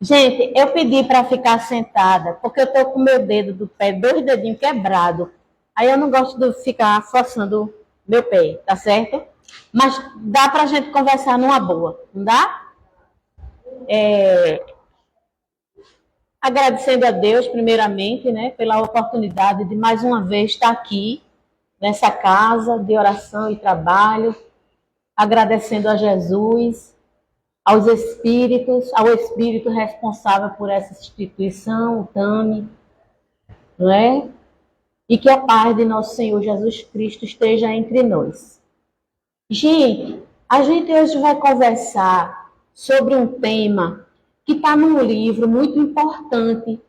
Gente, eu pedi para ficar sentada, porque eu estou com meu dedo do pé, 2 dedinhos quebrados. Aí eu não gosto de ficar forçando meu pé, tá certo? Mas dá para a gente conversar numa boa, não dá? Agradecendo a Deus, primeiramente, né, pela oportunidade de mais uma vez estar aqui, nessa casa de oração e trabalho, agradecendo a Jesus, aos espíritos, ao espírito responsável por essa instituição, o TAMI, não é? E que a paz de nosso Senhor Jesus Cristo esteja entre nós. Gente, a gente hoje vai conversar sobre um tema que está num livro muito importante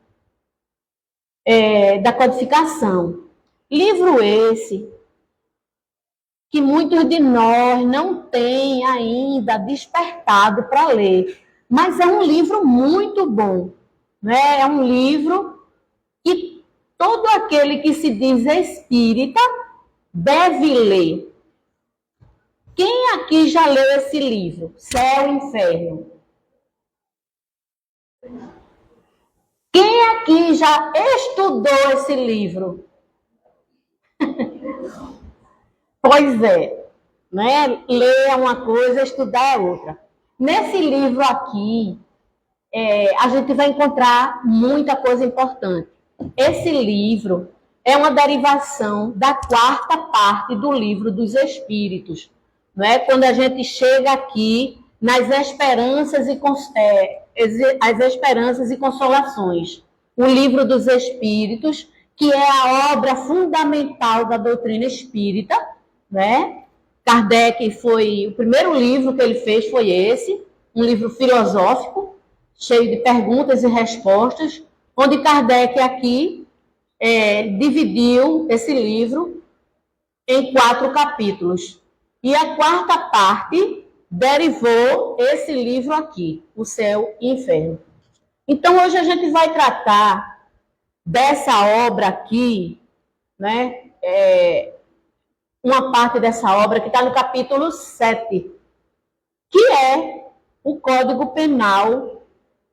da codificação. Livro esse que muitos de nós não têm ainda despertado para ler, mas é um livro muito bom, né? É um livro que todo aquele que se diz espírita deve ler. Quem aqui já leu esse livro, Céu e Inferno? Quem aqui já estudou esse livro? Pois é, né? Ler é uma coisa, estudar é outra. Nesse livro aqui, a gente vai encontrar muita coisa importante. Esse livro é uma derivação da 4ª parte do Livro dos Espíritos. Não é? Quando a gente chega aqui nas esperanças as esperanças e consolações. O Livro dos Espíritos, que é a obra fundamental da doutrina espírita, né? Kardec o primeiro livro que ele fez foi esse, um livro filosófico, cheio de perguntas e respostas, onde Kardec aqui dividiu esse livro em 4 capítulos. E a 4ª parte derivou esse livro aqui, O Céu e Inferno. Então, hoje a gente vai tratar dessa obra aqui, né? Uma parte dessa obra que está no capítulo 7, que é o Código Penal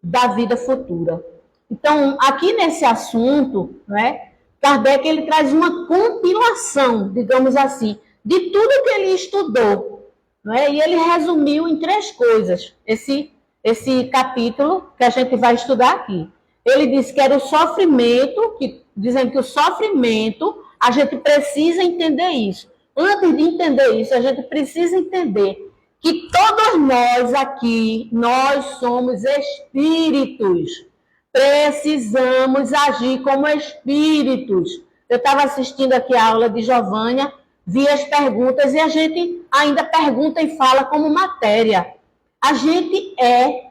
da Vida Futura. Então, aqui nesse assunto, né, Kardec ele traz uma compilação, digamos assim, de tudo que ele estudou, né, e ele resumiu em 3 coisas esse capítulo que a gente vai estudar aqui. Ele disse que era o sofrimento, dizendo que o sofrimento, a gente precisa entender isso. Antes de entender isso, a gente precisa entender que todos nós aqui, nós somos espíritos. Precisamos agir como espíritos. Eu estava assistindo aqui a aula de Giovânia, vi as perguntas e a gente ainda pergunta e fala como matéria. A gente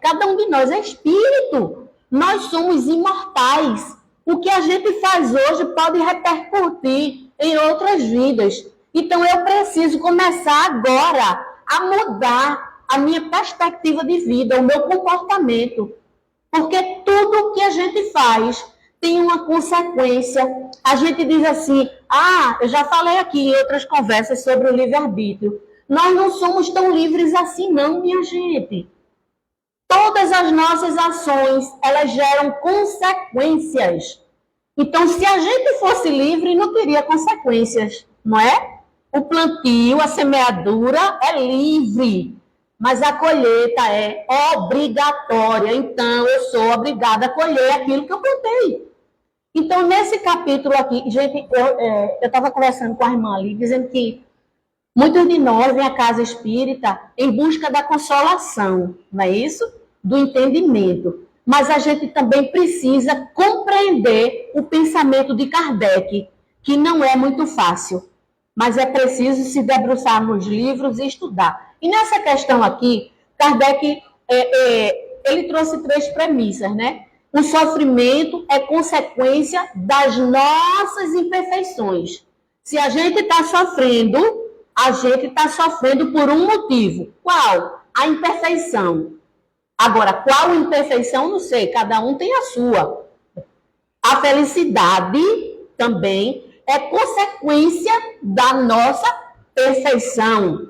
cada um de nós é espírito. Nós somos imortais. O que a gente faz hoje pode repercutir em outras vidas. Então, eu preciso começar agora a mudar a minha perspectiva de vida, o meu comportamento. Porque tudo que a gente faz tem uma consequência. A gente diz assim, eu já falei aqui em outras conversas sobre o livre-arbítrio. Nós não somos tão livres assim não, minha gente. Todas as nossas ações, elas geram consequências. Então, se a gente fosse livre, não teria consequências, não é? O plantio, a semeadura é livre, mas a colheita é obrigatória. Então, eu sou obrigada a colher aquilo que eu plantei. Então, nesse capítulo aqui, gente, eu estava conversando com a irmã ali, dizendo que muitos de nós vêm à casa espírita em busca da consolação, não é isso? Do entendimento. Mas a gente também precisa compreender o pensamento de Kardec, que não é muito fácil. Mas é preciso se debruçar nos livros e estudar. E nessa questão aqui, Kardec ele trouxe 3 premissas, né? O sofrimento é consequência das nossas imperfeições. Se a gente está sofrendo, a gente está sofrendo por um motivo. Qual? A imperfeição. Agora, qual imperfeição? Não sei, cada um tem a sua. A felicidade também é consequência da nossa perfeição.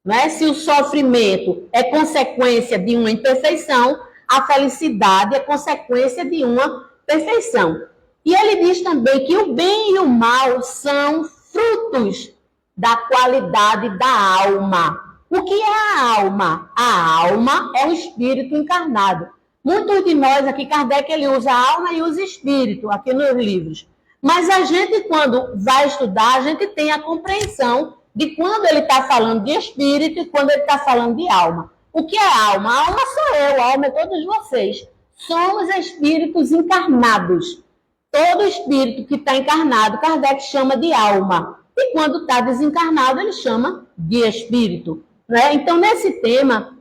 Não é? Se o sofrimento é consequência de uma imperfeição, a felicidade é consequência de uma perfeição. E ele diz também que o bem e o mal são frutos da qualidade da alma. O que é a alma? A alma é um espírito encarnado. Muitos de nós aqui, Kardec, ele usa alma e usa espírito aqui nos livros. Mas a gente, quando vai estudar, a gente tem a compreensão de quando ele está falando de espírito e quando ele está falando de alma. O que é alma? A alma sou eu, a alma é todos vocês. Somos espíritos encarnados. Todo espírito que está encarnado, Kardec chama de alma. E quando está desencarnado, ele chama de espírito. Né? Então, nesse tema,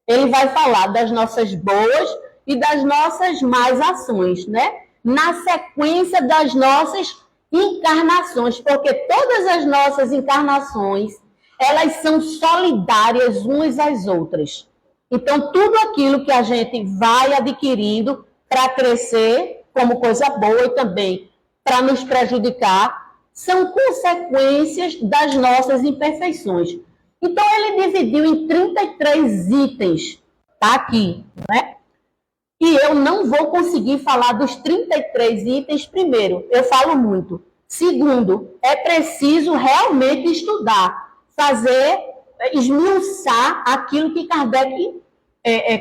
ele vai falar das nossas boas e das nossas más ações, né? Na sequência das nossas encarnações, porque todas as nossas encarnações, elas são solidárias umas às outras. Então, tudo aquilo que a gente vai adquirindo para crescer como coisa boa e também para nos prejudicar, são consequências das nossas imperfeições. Então, ele dividiu em 33 itens, tá aqui, né? E eu não vou conseguir falar dos 33 itens primeiro, eu falo muito. Segundo, é preciso realmente estudar, fazer, esmiuçar aquilo que Kardec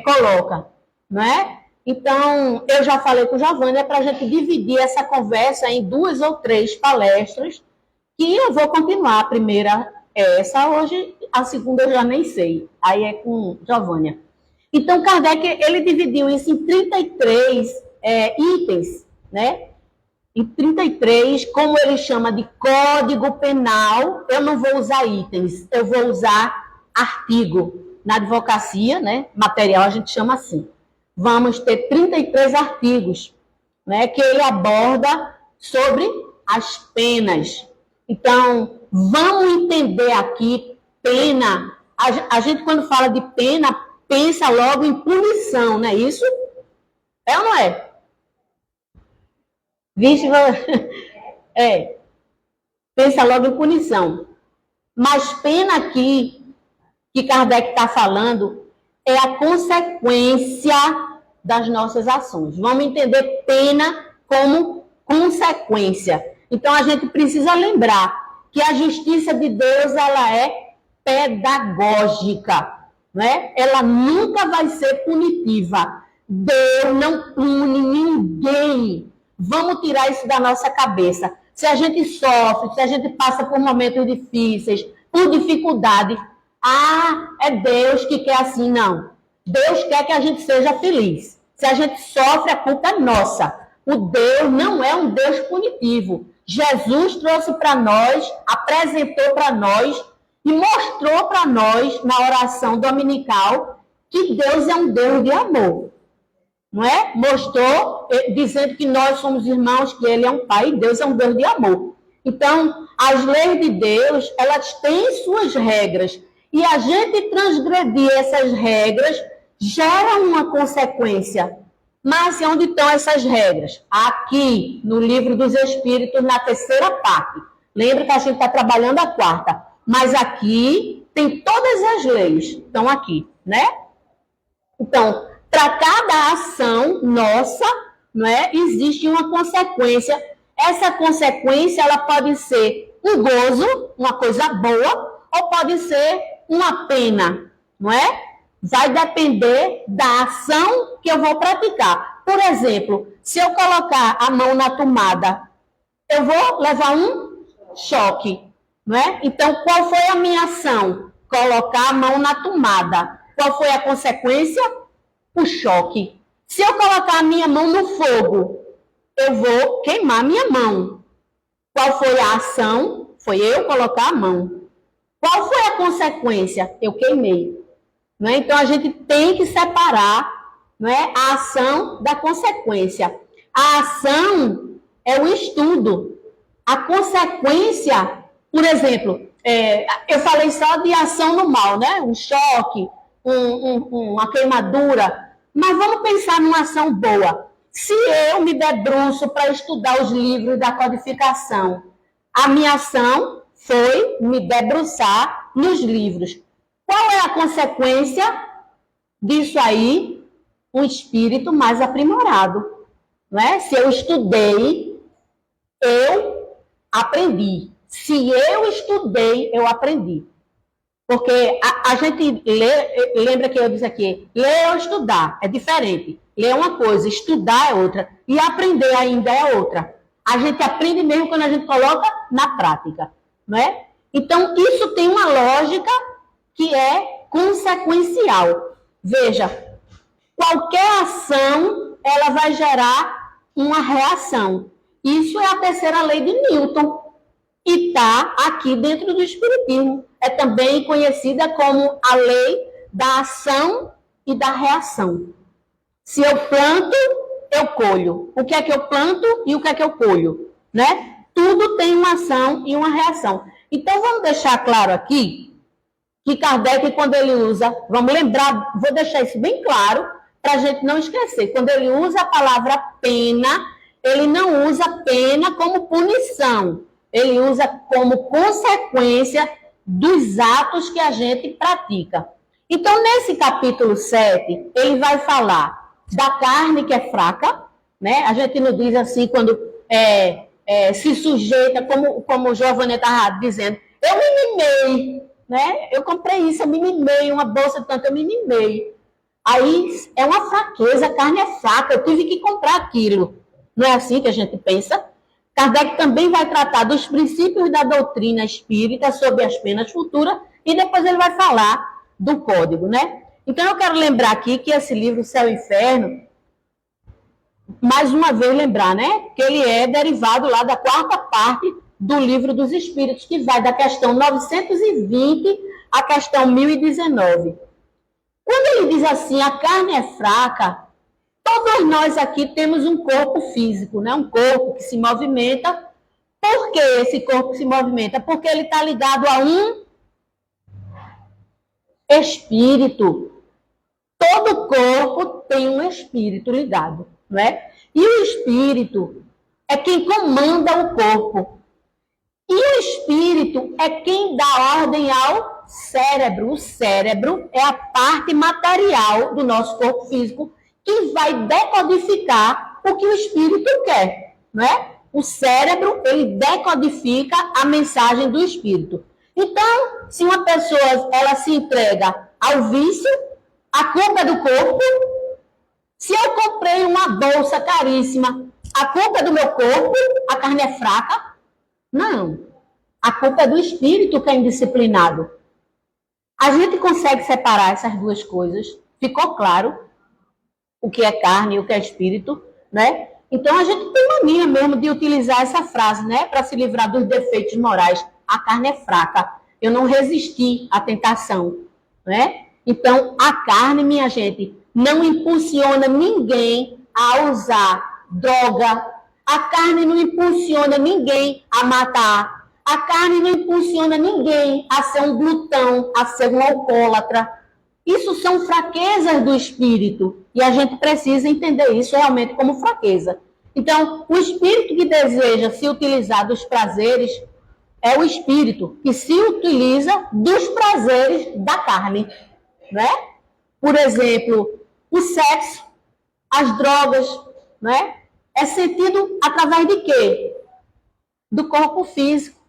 coloca, não é? Então, eu já falei com o Giovanni, é para a gente dividir essa conversa em 2 ou 3 palestras, que eu vou continuar. A primeira é essa hoje, a segunda eu já nem sei. Aí é com Giovanni. Então, Kardec, ele dividiu isso em 33 itens, né? Em 33, como ele chama de Código Penal, eu não vou usar itens, eu vou usar artigo. Na advocacia, né, material, a gente chama assim. Vamos ter 33 artigos, né, que ele aborda sobre as penas. Então, vamos entender aqui pena. A gente, quando fala de pena, pensa logo em punição, não é isso? É ou não é? Vixe, pensa logo em punição. Mas pena aqui, que Kardec está falando, é a consequência das nossas ações. Vamos entender pena como consequência. Então, a gente precisa lembrar que a justiça de Deus, ela é pedagógica, né? Ela nunca vai ser punitiva. Deus não pune ninguém. Vamos tirar isso da nossa cabeça. Se a gente sofre, se a gente passa por momentos difíceis, por dificuldades, é Deus que quer assim. Não. Deus quer que a gente seja feliz. Se a gente sofre, a culpa é nossa. O Deus não é um Deus punitivo. Jesus trouxe para nós, apresentou para nós e mostrou para nós, na oração dominical, que Deus é um Deus de amor. Não é? Mostrou, dizendo que nós somos irmãos, que Ele é um Pai e Deus é um Deus de amor. Então, as leis de Deus, elas têm suas regras. E a gente transgredir essas regras gera uma consequência. Mas onde estão essas regras? Aqui, no Livro dos Espíritos, na 3ª parte. Lembra que a gente está trabalhando a 4ª. Mas aqui tem todas as leis. Estão aqui, né? Então, para cada ação nossa, não é? Existe uma consequência. Essa consequência, ela pode ser um gozo, uma coisa boa, ou pode ser uma pena, não é? Vai depender da ação que eu vou praticar. Por exemplo, se eu colocar a mão na tomada, eu vou levar um choque, não é? Então, qual foi a minha ação? Colocar a mão na tomada. Qual foi a consequência? O choque. Se eu colocar a minha mão no fogo, eu vou queimar a minha mão. Qual foi a ação? Foi eu colocar a mão. Qual foi a consequência? Eu queimei. Não é? Então, a gente tem que separar, não é, a ação da consequência. A ação é o estudo. A consequência, por exemplo, eu falei só de ação no mal, né? Um choque, uma queimadura. Mas vamos pensar numa ação boa. Se eu me debruço para estudar os livros da codificação, a minha ação foi me debruçar nos livros. Qual é a consequência disso aí? Um espírito mais aprimorado. Né? Se eu estudei, eu aprendi. Se eu estudei, eu aprendi. Porque a gente lembra que eu disse aqui, ler ou estudar é diferente. Ler é uma coisa, estudar é outra. E aprender ainda é outra. A gente aprende mesmo quando a gente coloca na prática. Não é? Então, isso tem uma lógica que é consequencial. Veja, qualquer ação, ela vai gerar uma reação. Isso é a terceira lei de Newton. E está aqui dentro do Espiritismo. É também conhecida como a lei da ação e da reação. Se eu planto, eu colho. O que é que eu planto e o que é que eu colho? Né? Tudo tem uma ação e uma reação. Então, vamos deixar claro aqui que Kardec, quando ele usa, vamos lembrar, vou deixar isso bem claro, para a gente não esquecer. Quando ele usa a palavra pena, ele não usa pena como punição. Ele usa como consequência dos atos que a gente pratica. Então, nesse capítulo 7, ele vai falar da carne que é fraca, né? A gente não diz assim quando se sujeita, como o Giovanni estava dizendo, eu me mimei, né? Eu comprei isso, eu me mimei, uma bolsa tanto, eu me mimei. Aí é uma fraqueza, a carne é fraca, eu tive que comprar aquilo. Não é assim que a gente pensa? Kardec também vai tratar dos princípios da doutrina espírita sobre as penas futuras e depois ele vai falar do código, né? Então eu quero lembrar aqui que esse livro, Céu e Inferno, mais uma vez lembrar, né? Que ele é derivado lá da quarta parte do Livro dos Espíritos, que vai da questão 920 à questão 1019. Quando ele diz assim, a carne é fraca, todos nós aqui temos um corpo físico, né? Um corpo que se movimenta. Por que esse corpo se movimenta? Porque ele está ligado a um espírito. Todo corpo tem um espírito ligado, não é? E o espírito é quem comanda o corpo. E o espírito é quem dá ordem ao cérebro. O cérebro é a parte material do nosso corpo físico que vai decodificar o que o espírito quer, não é? O cérebro, ele decodifica a mensagem do espírito. Então, se uma pessoa ela se entrega ao vício, a culpa é do corpo. Se eu comprei uma bolsa caríssima, a culpa é do meu corpo, a carne é fraca? Não. A culpa é do espírito que é indisciplinado. A gente consegue separar essas duas coisas? Ficou claro o que é carne e o que é espírito, né? Então a gente tem mania mesmo de utilizar essa frase, né? Para se livrar dos defeitos morais. A carne é fraca. Eu não resisti à tentação, né? Então a carne, minha gente, não impulsiona ninguém a usar droga. A carne não impulsiona ninguém a matar. A carne não impulsiona ninguém a ser um glutão, a ser um alcoólatra. Isso são fraquezas do espírito. E a gente precisa entender isso realmente como fraqueza. Então, o espírito que deseja se utilizar dos prazeres é o espírito que se utiliza dos prazeres da carne, né? Por exemplo, o sexo, as drogas, né? É sentido através de quê? Do corpo físico.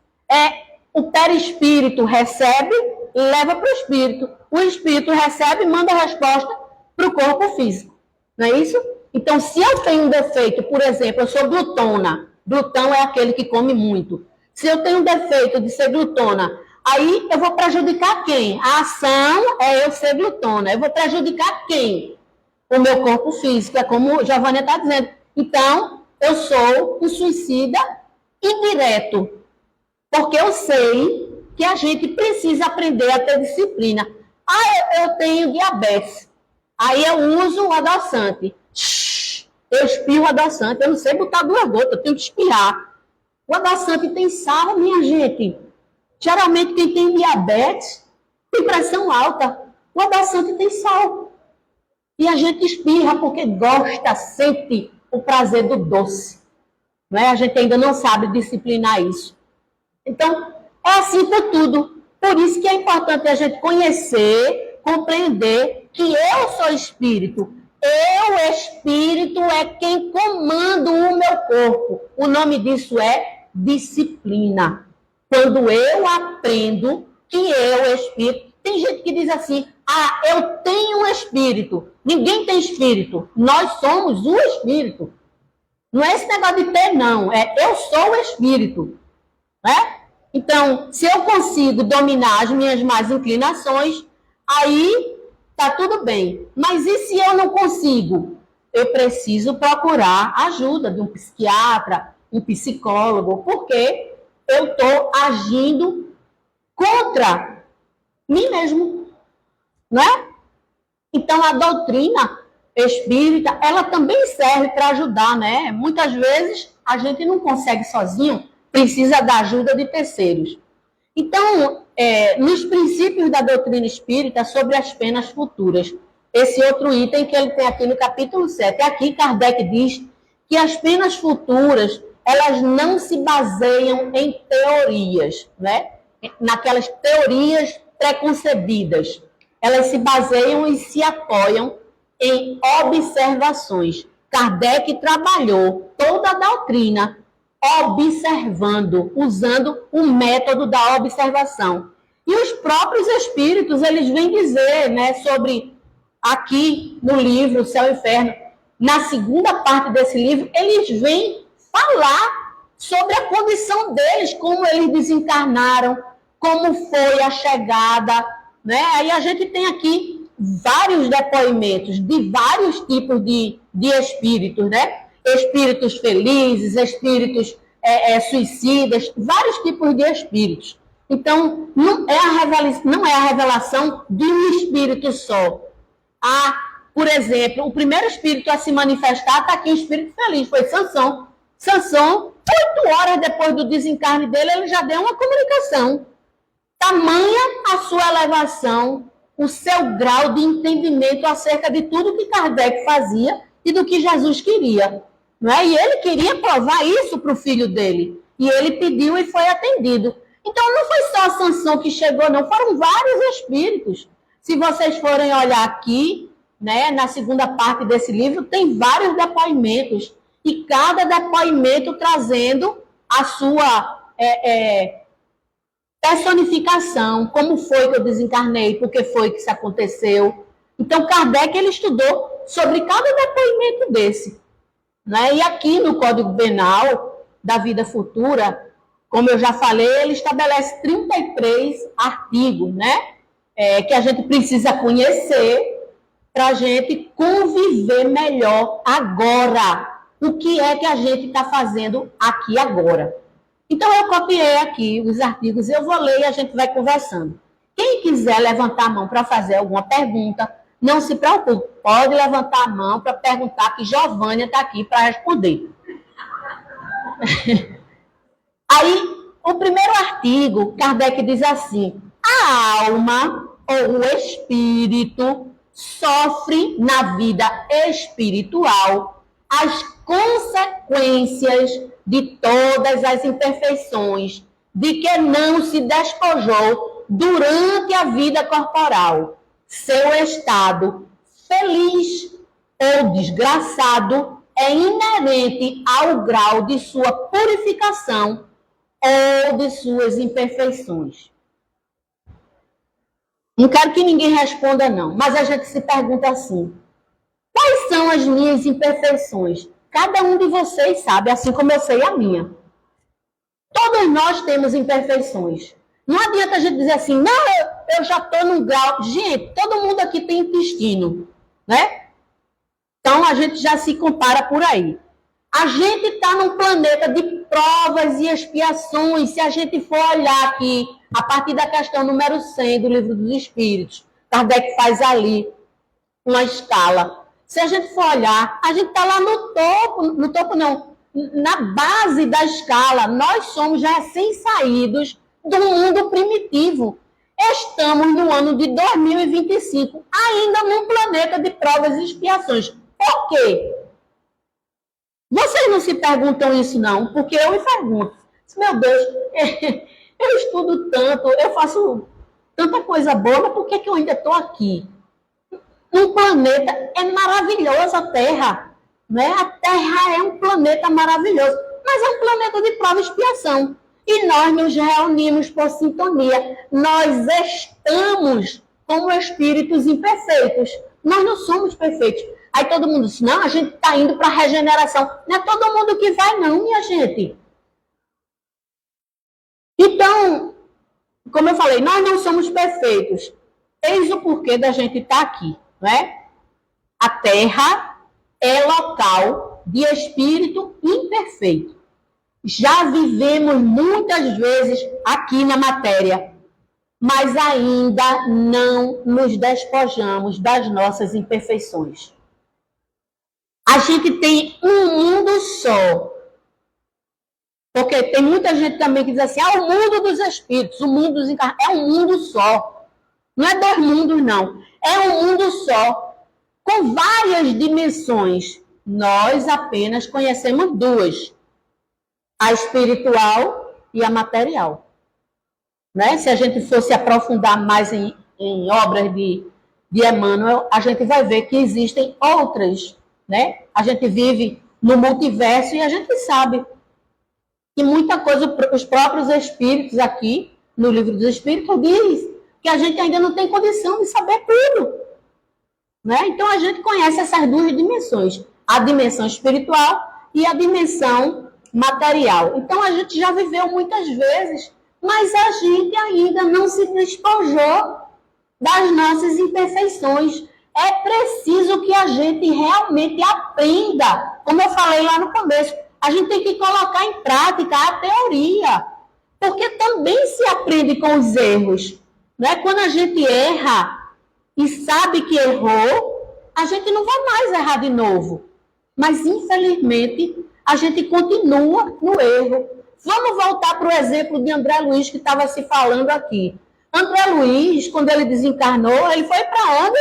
O perispírito recebe e leva para o espírito. O espírito recebe e manda a resposta para o corpo físico. Não é isso? Então, se eu tenho um defeito, por exemplo, eu sou glutona. Glutão é aquele que come muito. Se eu tenho um defeito de ser glutona, aí eu vou prejudicar quem? A ação é eu ser glutona. Eu vou prejudicar quem? O meu corpo físico, é como o Giovanni está dizendo. Então, eu sou um suicida indireto. Porque eu sei que a gente precisa aprender a ter disciplina. Eu tenho diabetes. Aí eu uso o adoçante. Eu espirro o adoçante. Eu não sei botar 2 gotas, eu tenho que espirrar. O adoçante tem sal, minha gente. Geralmente quem tem diabetes tem pressão alta. O adoçante tem sal. E a gente espirra porque gosta, sente o prazer do doce. Não é? A gente ainda não sabe disciplinar isso. Então, é assim por tudo. Por isso que é importante a gente conhecer, compreender que eu sou espírito. Eu, espírito, é quem comanda o meu corpo. O nome disso é disciplina. Quando eu aprendo que eu, espírito... Tem gente que diz assim, eu tenho um espírito. Ninguém tem espírito. Nós somos o espírito. Não é esse negócio de ter, não. Eu sou o espírito. Né? Então, se eu consigo dominar as minhas más inclinações, aí tá tudo bem. Mas e se eu não consigo? Eu preciso procurar ajuda de um psiquiatra, um psicólogo, porque eu estou agindo contra mim mesmo, né? Então, a doutrina espírita, ela também serve para ajudar, né? Muitas vezes a gente não consegue sozinho, precisa da ajuda de terceiros. Então, nos princípios da doutrina espírita sobre as penas futuras, esse outro item que ele tem aqui no capítulo 7, aqui Kardec diz que as penas futuras, elas não se baseiam em teorias, né? Naquelas teorias preconcebidas. Elas se baseiam e se apoiam em observações. Kardec trabalhou toda a doutrina observando, usando o método da observação. E os próprios espíritos, eles vêm dizer, né, sobre, aqui no livro Céu e Inferno, na segunda parte desse livro, eles vêm falar sobre a condição deles, como eles desencarnaram, como foi a chegada, né? Aí a gente tem aqui vários depoimentos de vários tipos de espíritos, né? Espíritos felizes, espíritos suicidas, vários tipos de espíritos. Então, não é a revelação de um espírito só. Por exemplo, o primeiro espírito a se manifestar está aqui, um espírito feliz, foi Sansão. Sansão, 8 horas depois do desencarne dele, ele já deu uma comunicação. Tamanha a sua elevação, o seu grau de entendimento acerca de tudo que Kardec fazia e do que Jesus queria. Não é? E ele queria provar isso para o filho dele. E ele pediu e foi atendido. Então, não foi só Sansão que chegou, não. Foram vários espíritos. Se vocês forem olhar aqui, né, na segunda parte desse livro, tem vários depoimentos. E cada depoimento trazendo a sua personificação. Como foi que eu desencarnei? Por que foi que isso aconteceu? Então, Kardec, ele estudou sobre cada depoimento desse. Né? E aqui no Código Penal da Vida Futura, como eu já falei, ele estabelece 33 artigos, né? Que a gente precisa conhecer para a gente conviver melhor agora. O que é que a gente está fazendo aqui agora? Então, eu copiei aqui os artigos, eu vou ler e a gente vai conversando. Quem quiser levantar a mão para fazer alguma pergunta, não se preocupe, pode levantar a mão para perguntar, que Giovânia está aqui para responder. Aí, o primeiro artigo, Kardec diz assim: a alma ou o espírito sofre na vida espiritual as consequências de todas as imperfeições de que não se despojou durante a vida corporal. Seu estado feliz ou desgraçado é inerente ao grau de sua purificação ou de suas imperfeições. Não quero que ninguém responda, não, mas a gente se pergunta assim: quais são as minhas imperfeições? Cada um de vocês sabe, assim como eu sei a minha. Todos nós temos imperfeições. Não adianta a gente dizer assim, não, eu já estou num grau. Gente, todo mundo aqui tem intestino, né? Então, a gente já se compara por aí. A gente está num planeta de provas e expiações. Se a gente for olhar aqui, a partir da questão número 100 do Livro dos Espíritos, Kardec faz ali uma escala. Se a gente for olhar, a gente está lá no topo não, na base da escala. Nós somos recém-saídos do mundo primitivo. Estamos no ano de 2025, ainda num planeta de provas e expiações. Por quê? Vocês não se perguntam isso, não? Porque eu me pergunto. Meu Deus, eu estudo tanto, eu faço tanta coisa boa, mas por que eu ainda estou aqui? Um planeta é maravilhoso, a Terra. Né? A Terra é um planeta maravilhoso, mas é um planeta de prova e expiação. E nós nos reunimos por sintonia. Nós estamos como espíritos imperfeitos. Nós não somos perfeitos. Aí todo mundo diz, não, a gente está indo para a regeneração. Não é todo mundo que vai, não, minha gente. Então, como eu falei, nós não somos perfeitos. Eis o porquê da gente estar aqui, não é? A Terra é local de espírito imperfeito. Já vivemos muitas vezes aqui na matéria, mas ainda não nos despojamos das nossas imperfeições. A gente tem um mundo só. Porque tem muita gente também que diz assim, o mundo dos espíritos, o mundo dos encarnados, é um mundo só. Não é dois mundos, não. É um mundo só, com várias dimensões. Nós apenas conhecemos duas, a espiritual e a material. Né? Se a gente fosse aprofundar mais em obras de Emmanuel, a gente vai ver que existem outras. Né? A gente vive no multiverso e a gente sabe que muita coisa, os próprios espíritos aqui, no Livro dos Espíritos, diz que a gente ainda não tem condição de saber tudo. Né? Então, a gente conhece essas duas dimensões, a dimensão espiritual e a dimensão material. Então, a gente já viveu muitas vezes, mas a gente ainda não se despojou das nossas imperfeições. É preciso que a gente realmente aprenda, como eu falei lá no começo, a gente tem que colocar em prática a teoria, porque também se aprende com os erros. Né? Quando a gente erra e sabe que errou, a gente não vai mais errar de novo. Mas, infelizmente, a gente continua no erro. Vamos voltar para o exemplo de André Luiz, que estava se falando aqui. André Luiz, quando ele desencarnou, ele foi para onde?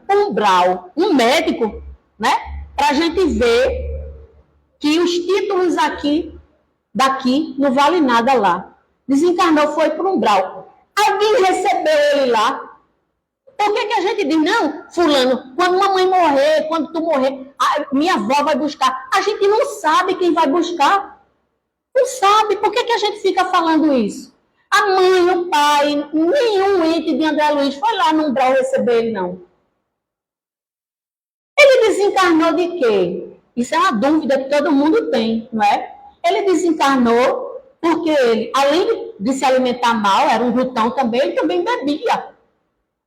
Umbral. Um médico, né? Para a gente ver que os títulos daqui, não vale nada lá. Desencarnou, foi para o umbral. Alguém recebeu ele lá. Por que a gente diz, não, fulano, quando mamãe morrer, quando tu morrer, minha avó vai buscar. A gente não sabe quem vai buscar. Não sabe. Por que a gente fica falando isso? A mãe, o pai, nenhum ente de André Luiz foi lá no umbral receber ele, não. Ele desencarnou de quê? Isso é uma dúvida que todo mundo tem, não é? Ele desencarnou porque ele, além de se alimentar mal, era um glutão também, ele também bebia,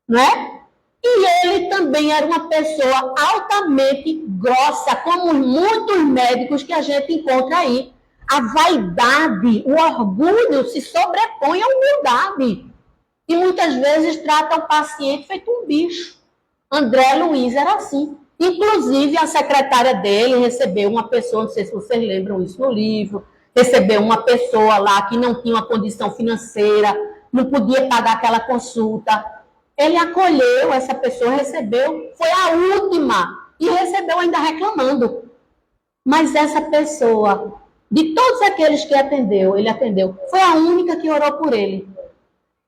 não é? E ele também era uma pessoa altamente grossa, como muitos médicos que a gente encontra aí. A vaidade, o orgulho se sobrepõe à humildade. E muitas vezes trata o paciente feito um bicho. André Luiz era assim. Inclusive, a secretária dele recebeu uma pessoa, não sei se vocês lembram isso no livro, recebeu uma pessoa lá que não tinha uma condição financeira, não podia pagar aquela consulta. Ele acolheu essa pessoa, recebeu, foi a última, e recebeu ainda reclamando. Mas essa pessoa, de todos aqueles que ele atendeu, foi a única que orou por ele.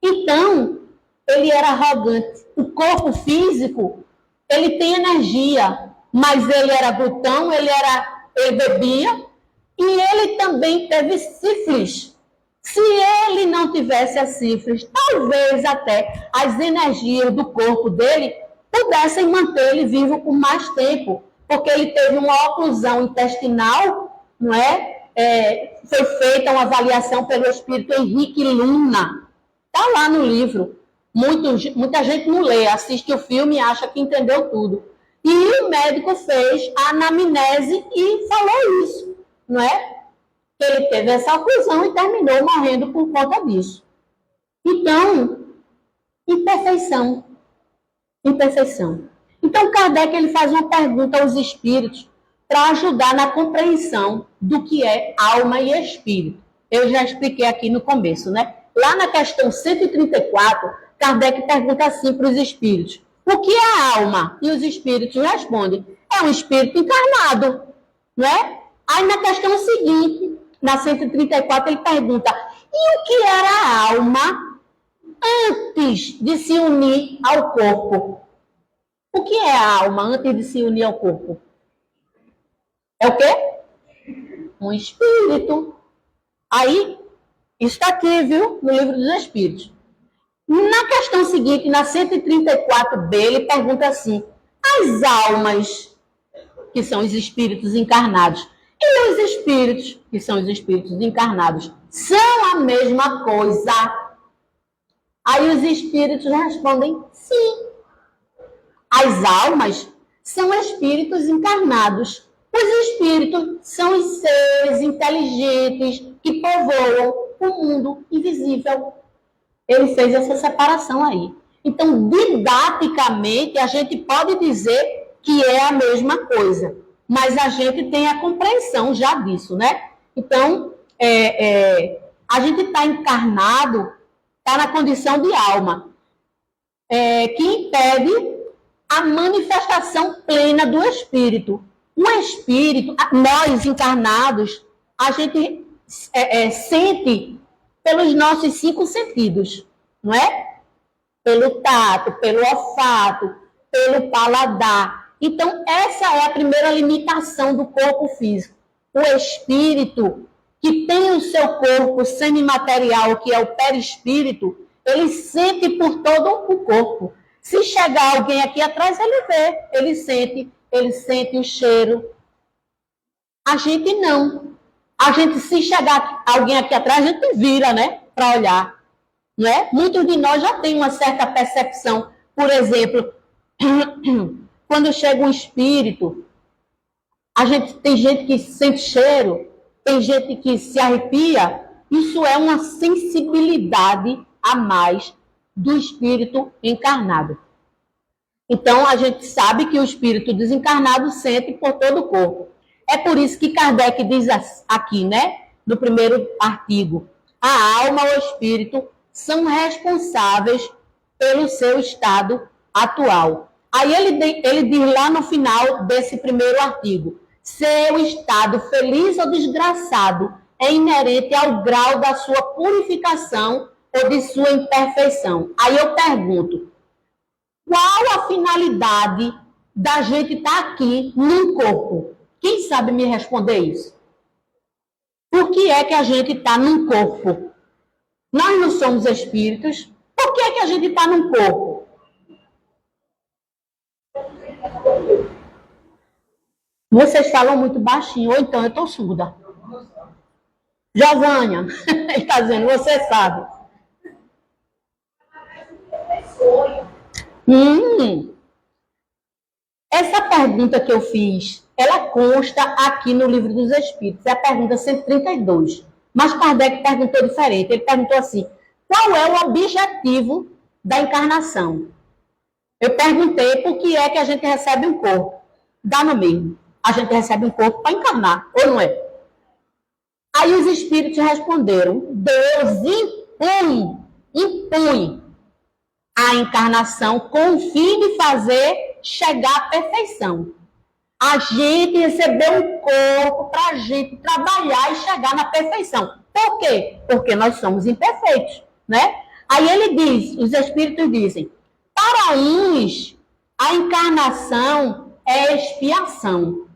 Então, ele era arrogante. O corpo físico, ele tem energia, mas ele era glutão, ele bebia, e ele também teve sífilis. Se ele não tivesse a sífilis, talvez até as energias do corpo dele pudessem manter ele vivo por mais tempo, porque ele teve uma oclusão intestinal, não é? Foi feita uma avaliação pelo espírito Henrique Luna. Está lá no livro. Muita gente não lê, assiste o filme e acha que entendeu tudo. E o médico fez a anamnese e falou isso, não é? Ele teve essa oclusão e terminou morrendo por conta disso. Então, imperfeição. Então, Kardec ele faz uma pergunta aos espíritos para ajudar na compreensão do que é alma e espírito. Eu já expliquei aqui no começo, né? Lá na questão 134, Kardec pergunta assim para os espíritos: o que é a alma? E os espíritos respondem: é um espírito encarnado, não é? Aí na questão seguinte, na 134, ele pergunta: E o que era a alma antes de se unir ao corpo? O que é a alma antes de se unir ao corpo? É o quê? Um espírito. Aí, está aqui, viu? No livro dos Espíritos. Na questão seguinte, na 134b, ele pergunta assim: as almas, que são os espíritos encarnados, e os espíritos, que são os espíritos encarnados, são a mesma coisa? Aí os espíritos respondem: sim. As almas são espíritos encarnados. Os espíritos são os seres inteligentes que povoam o mundo invisível. Ele fez essa separação aí. Então, didaticamente, a gente pode dizer que é a mesma coisa, mas a gente tem a compreensão já disso, né? Então, a gente está encarnado, está na condição de alma, que impede a manifestação plena do espírito. O espírito, nós encarnados, a gente sente pelos nossos 5 sentidos, não é? Pelo tato, pelo olfato, pelo paladar. Então, essa é a primeira limitação do corpo físico. O espírito, que tem o seu corpo semimaterial, que é o perispírito, ele sente por todo o corpo. Se chegar alguém aqui atrás, ele vê, ele sente o cheiro. A gente não. A gente, se chegar alguém aqui atrás, a gente vira, né, para olhar, não é? Muitos de nós já têm uma certa percepção. Por exemplo, quando chega um espírito, tem gente que sente cheiro, tem gente que se arrepia. Isso é uma sensibilidade a mais do espírito encarnado. Então, a gente sabe que o espírito desencarnado sente por todo o corpo. É por isso que Kardec diz aqui, né, no primeiro artigo, a alma ou o espírito são responsáveis pelo seu estado atual. Aí ele diz lá no final desse primeiro artigo, seu estado feliz ou desgraçado é inerente ao grau da sua purificação ou de sua imperfeição. Aí eu pergunto, qual a finalidade da gente estar aqui num corpo? Quem sabe me responder isso? Por que é que a gente está num corpo? Nós não somos espíritos. Por que é que a gente está num corpo? Vocês falam muito baixinho, ou então eu estou surda. Giovânia, ele está dizendo, você sabe. Essa pergunta que eu fiz, ela consta aqui no Livro dos Espíritos, é a pergunta 132. Mas Kardec perguntou diferente, ele perguntou assim, qual é o objetivo da encarnação? Eu perguntei por que é que a gente recebe um corpo. Dá no mesmo. A gente recebe um corpo para encarnar, ou não é? Aí os espíritos responderam, Deus impõe a encarnação com o fim de fazer chegar à perfeição. A gente recebeu um corpo para a gente trabalhar e chegar na perfeição. Por quê? Porque nós somos imperfeitos, né? Aí ele diz, os espíritos dizem, para uns, a encarnação é expiação.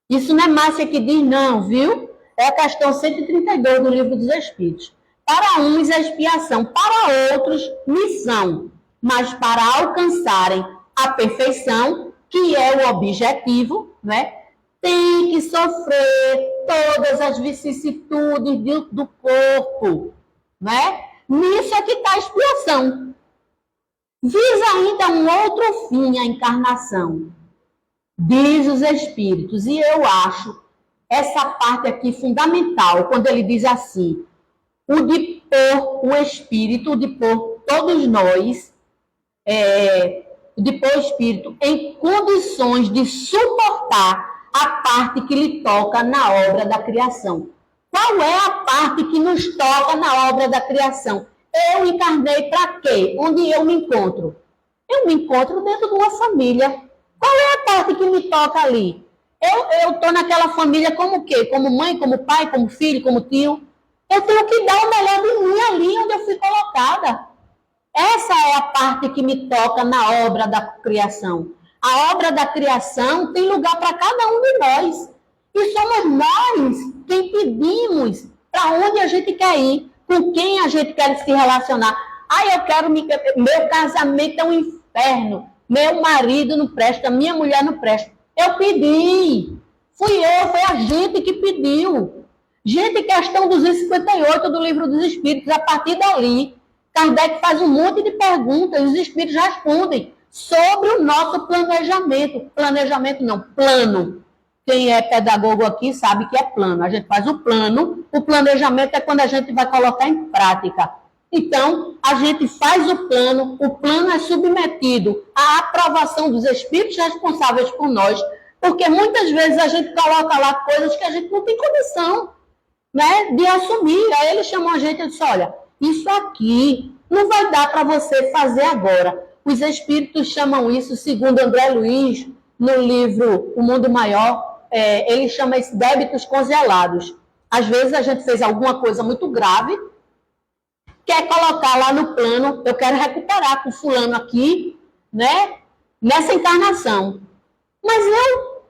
Isso não é Márcia que diz, não, viu? É a questão 132 do Livro dos Espíritos. Para uns é expiação, para outros, missão. Mas para alcançarem a perfeição, que é o objetivo, né? Tem que sofrer todas as vicissitudes do corpo, né? Nisso é que está a expiação. Visa ainda um outro fim, a encarnação, diz os espíritos, e eu acho essa parte aqui fundamental, quando ele diz assim, o de pôr o espírito, o de pôr todos nós, de pôr o espírito em condições de suportar a parte que lhe toca na obra da criação. Qual é a parte que nos toca na obra da criação? Eu encarnei para quê? Onde eu me encontro? Eu me encontro dentro de uma família. Qual é a parte que me toca ali? Eu estou naquela família como o quê? Como mãe, como pai, como filho, como tio? Eu tenho que dar o melhor de mim ali onde eu fui colocada. Essa é a parte que me toca na obra da criação. A obra da criação tem lugar para cada um de nós. E somos nós quem pedimos para onde a gente quer ir, com quem a gente quer se relacionar. Eu quero meu casamento é um inferno, meu marido não presta, minha mulher não presta. Eu pedi. Foi a gente que pediu. Gente, questão 258 do Livro dos Espíritos, a partir dali, Kardec faz um monte de perguntas e os espíritos respondem sobre o nosso planejamento. Planejamento não, plano. Quem é pedagogo aqui sabe que é plano. A gente faz o plano, o planejamento é quando a gente vai colocar em prática. Então, a gente faz o plano é submetido à aprovação dos espíritos responsáveis por nós, porque muitas vezes a gente coloca lá coisas que a gente não tem condição, né, de assumir. Aí eles chamam a gente e dizem, olha, isso aqui não vai dar para você fazer agora. Os espíritos chamam isso, segundo André Luiz, no livro O Mundo Maior, ele chama isso débitos congelados. Às vezes a gente fez alguma coisa muito grave, quer colocar lá no plano, eu quero recuperar com fulano aqui, né, nessa encarnação. Mas eu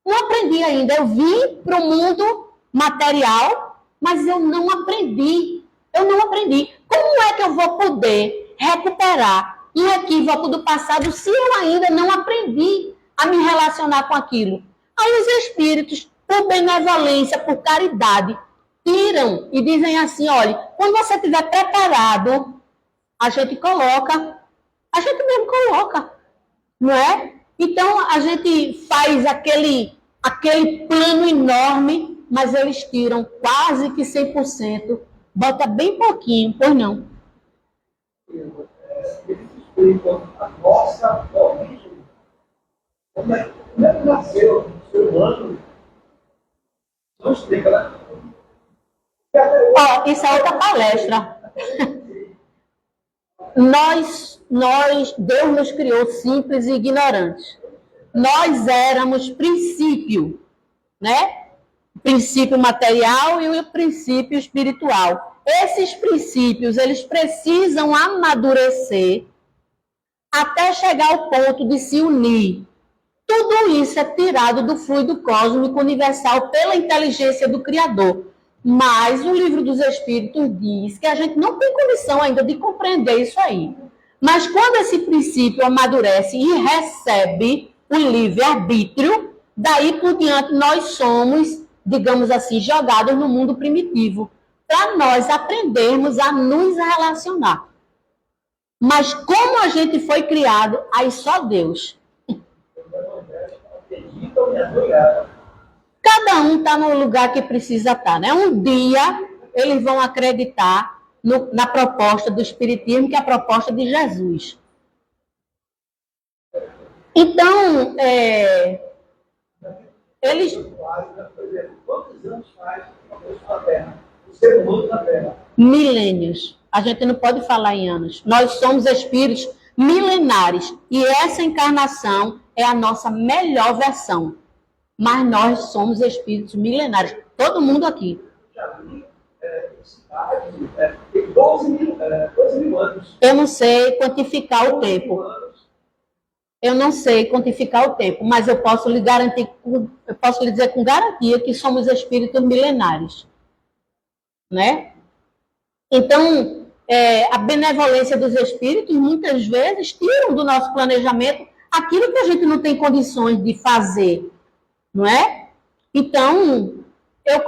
não aprendi ainda. Eu vim para o mundo material, mas eu não aprendi. Como é que eu vou poder recuperar um equívoco do passado se eu ainda não aprendi a me relacionar com aquilo? Aí os espíritos, por benevolência, por caridade, tiram e dizem assim, olha, quando você estiver preparado, a gente mesmo coloca, não é? Então, a gente faz aquele plano enorme, mas eles tiram quase que 100%, bota bem pouquinho, pois não? Eles explicam a nossa origem. Como é que nasceu o ser humano? Não explica, né? Isso é outra palestra. Deus nos criou simples e ignorantes. Nós éramos princípio, né? O princípio material e o princípio espiritual. Esses princípios, eles precisam amadurecer até chegar ao ponto de se unir. Tudo isso é tirado do fluido cósmico universal pela inteligência do Criador. Mas o Livro dos Espíritos diz que a gente não tem condição ainda de compreender isso aí. Mas quando esse princípio amadurece e recebe o livre-arbítrio, daí por diante nós somos, digamos assim, jogados no mundo primitivo, para nós aprendermos a nos relacionar. Mas como a gente foi criado, aí só Deus. Cada um está no lugar que precisa estar, né? Um dia eles vão acreditar na proposta do Espiritismo, que é a proposta de Jesus. Então, eles... Quantos anos faz a Terra? O ser humano na Terra? Milênios. A gente não pode falar em anos. Nós somos espíritos milenares. E essa encarnação é a nossa melhor versão. Mas nós somos espíritos milenares. Todo mundo aqui. Já vi cidade, tem 12 mil anos. Eu não sei quantificar o tempo. Eu não sei quantificar o tempo, mas eu posso lhe dizer com garantia que somos espíritos milenares, né? Então, a benevolência dos espíritos muitas vezes tiram do nosso planejamento aquilo que a gente não tem condições de fazer, não é? Então, eu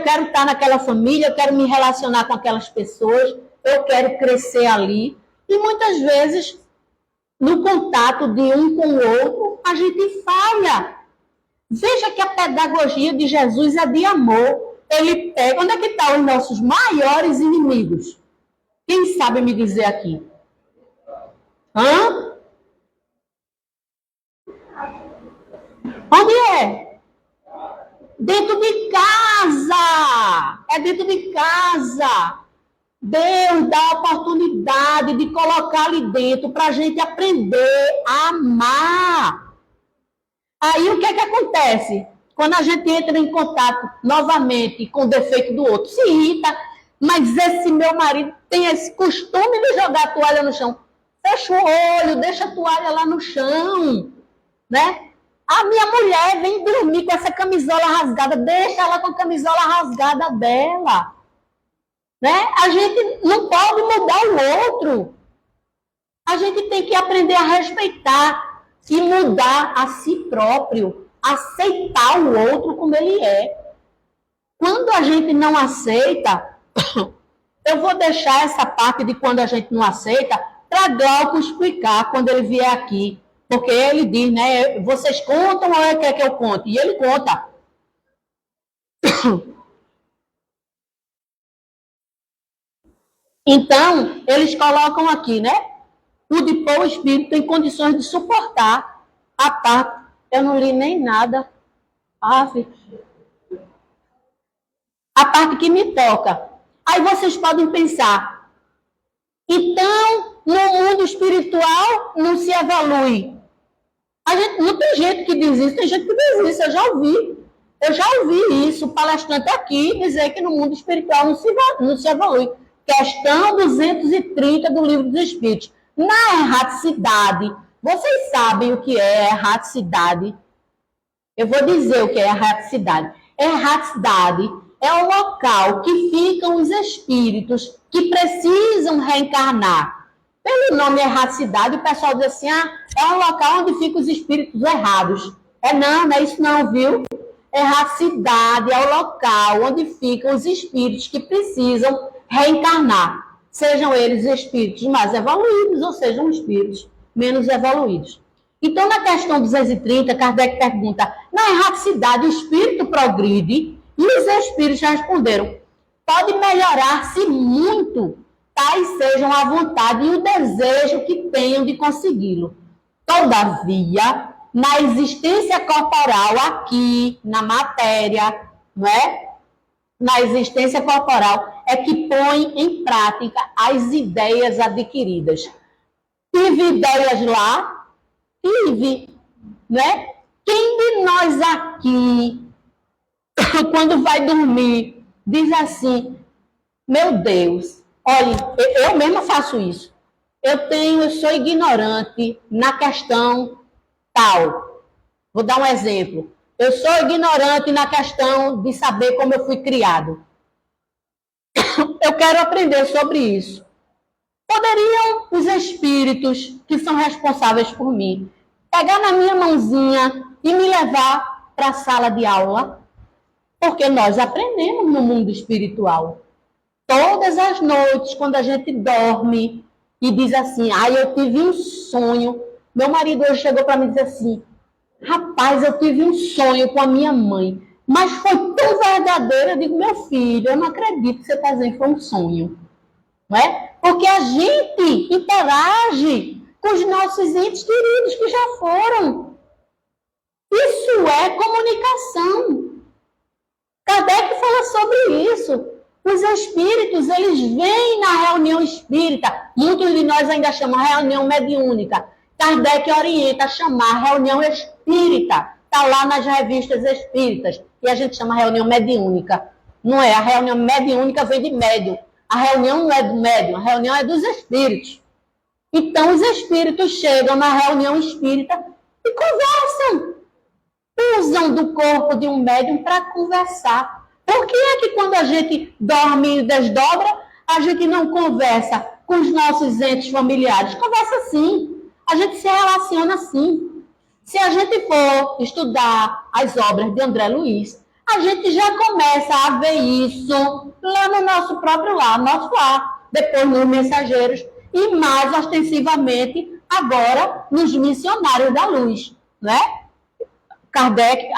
quero estar naquela família, eu quero me relacionar com aquelas pessoas, eu quero crescer ali, e muitas vezes no contato de um com o outro, a gente falha. Veja que a pedagogia de Jesus é de amor. Ele pega... Onde é que estão os nossos maiores inimigos? Quem sabe me dizer aqui? Hã? Onde é? Dentro de casa. É dentro de casa. Deus dá a oportunidade de colocar ali dentro para a gente aprender a amar. Aí o que é que acontece? quando a gente entra em contato novamente com o defeito do outro, se irrita, mas esse meu marido tem esse costume de jogar a toalha no chão. Fecha o olho, deixa a toalha lá no chão, né? A minha mulher vem dormir com essa camisola rasgada, deixa ela com a camisola rasgada dela, né? A gente não pode mudar o outro. A gente tem que aprender a respeitar e mudar a si próprio, aceitar o outro como ele é. Quando a gente não aceita, eu vou deixar essa parte de quando a gente não aceita para Glauco explicar quando ele vier aqui. Porque ele diz, né, vocês contam ou ele quer que eu conte? E ele conta. Então, eles colocam aqui, né? O de pôr o espírito em condições de suportar a parte. Eu não li nem nada. A parte que me toca. Aí vocês podem pensar, então, no mundo espiritual não se evolui. A gente, não tem gente que diz isso, tem gente que diz isso, eu já ouvi isso, palestrante aqui, dizer que no mundo espiritual não se evolui. Questão 230 do Livro dos Espíritos. Na erraticidade, vocês sabem o que é erraticidade? Eu vou dizer o que é erraticidade. Erraticidade é o local que ficam os espíritos que precisam reencarnar. Pelo nome erraticidade, o pessoal diz assim, é um local onde ficam os espíritos errados. Não é isso não, viu? Erraticidade é o local onde ficam os espíritos que precisam reencarnar. Sejam eles espíritos mais evoluídos ou sejam espíritos menos evoluídos. Então, na questão 230, Kardec pergunta, na erraticidade o espírito progride? E os espíritos responderam, pode melhorar-se muito, tais sejam a vontade e o desejo que tenham de consegui-lo. Todavia, na existência corporal aqui, na matéria, não é? Na existência corporal, é que põe em prática as ideias adquiridas. Tive ideias lá, tive, né? Quem de nós aqui, quando vai dormir, diz assim, meu Deus, olha, eu mesma faço isso. Eu sou ignorante na questão tal. Vou dar um exemplo. Eu sou ignorante na questão de saber como eu fui criado. Eu quero aprender sobre isso. Poderiam os espíritos que são responsáveis por mim pegar na minha mãozinha e me levar para a sala de aula? Porque nós aprendemos no mundo espiritual. Todas as noites, quando a gente dorme e diz assim, eu tive um sonho. Meu marido hoje chegou para mim e disse assim, rapaz, eu tive um sonho com a minha mãe, mas foi tão verdadeiro. Eu digo, meu filho, eu não acredito que você está dizendo que foi um sonho. Não é? Porque a gente interage com os nossos entes queridos que já foram. Isso é comunicação. Kardec fala sobre isso. Os espíritos, eles vêm na reunião espírita. Muitos de nós ainda chamam reunião mediúnica. Kardec orienta a chamar reunião espírita. Está lá nas revistas espíritas. E a gente chama reunião mediúnica. Não é, a reunião mediúnica vem de médium. A reunião não é do médium, a reunião é dos espíritos. Então, os espíritos chegam na reunião espírita e conversam. Usam do corpo de um médium para conversar. Por que é que quando a gente dorme e desdobra, a gente não conversa com os nossos entes familiares? Conversa sim. A gente se relaciona assim. Se a gente for estudar as obras de André Luiz, a gente já começa a ver isso lá no nosso próprio lar, nosso lar, depois nos mensageiros e mais ostensivamente agora nos missionários da luz, né? Kardec,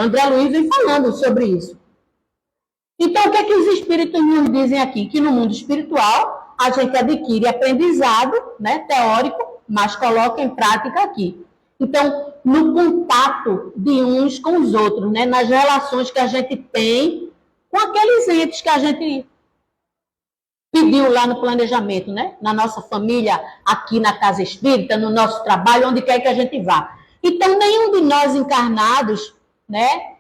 André Luiz vem falando sobre isso. Então, o que é que os espíritos nos dizem aqui? Que no mundo espiritual a gente adquire aprendizado, né, teórico, mas coloca em prática aqui. Então, no contato de uns com os outros, né, nas relações que a gente tem com aqueles entes que a gente pediu lá no planejamento, né, na nossa família, aqui na casa espírita, no nosso trabalho, onde quer que a gente vá. Então, nenhum de nós encarnados, né,